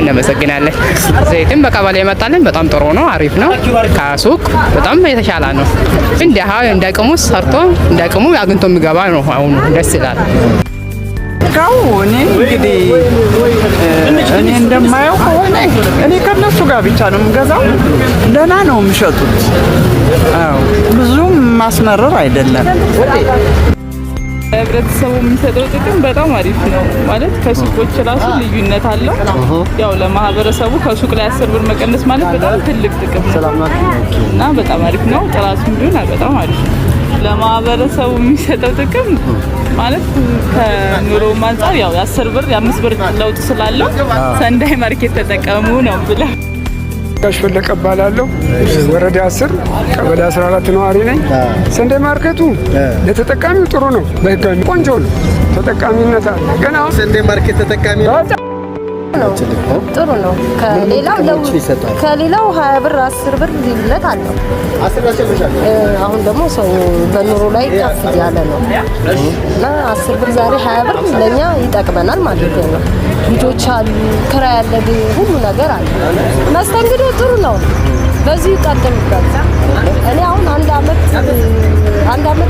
እናመሰግናለን። ዘይትም በቀበሌ የመጣልን በጣም ጥሩ ነው፣ አሪፍ ነው። ከሱቅ በጣም የተሻለ ነው። እንዳቅሙ ሰርቶ እንዳቅሙ አግኝቶ የሚገባ ነው። አሁኑ ደስ ይላል። እኔ እንግዲህ እኔ እንደማየው ከሆነ እኔ ከነሱ ጋር ብቻ ነው የምገዛው። ደህና ነው የሚሸጡት። ብዙም ማስመረር አይደለም። ህብረተሰቡ የሚሰጠው ጥቅም በጣም አሪፍ ነው። ማለት ከሱቆች ራሱ ልዩነት አለው። ያው ለማህበረሰቡ ከሱቅ ላይ 10 ብር መቀነስ ማለት በጣም ትልቅ ጥቅም ነው እና በጣም አሪፍ ነው። ጥራቱም ቢሆን በጣም አሪፍ ነው። ለማህበረሰቡ የሚሰጠው ጥቅም ማለት ከኑሮ አንፃር ያው የ10 ብር የ5 ብር ለውጥ ስላለው ሰንዳይ ማርኬት ተጠቀሙ ነው ብለው ጋሽ ፈለቀ እባላለሁ። ወረዳ 10 ቀበሌ 14 ነዋሪ ነኝ። ሰንዳይ ማርኬቱ ለተጠቃሚው ጥሩ ነው፣ በህጋዊ ቆንጆ ነው፣ ተጠቃሚነት አለ። ገና ሰንዳይ ማርኬት ተጠቃሚ ነው ጥሩ ነው። ከሌላው 20 ብር 10 ብር ልዩነት አለው። አሁን ደግሞ ሰው በኑሮ ላይ ከፍ ያለ ነው እና 10 ብር ዛሬ 20 ብር ለኛ ይጠቅመናል ማለት ነው። ልጆች አሉ፣ ክራይ ያለ፣ ሁሉ ነገር አለ። መስተንግዶ ጥሩ ነው። በዚህ ይቀጥልበት። እኔ አሁን አንድ አመት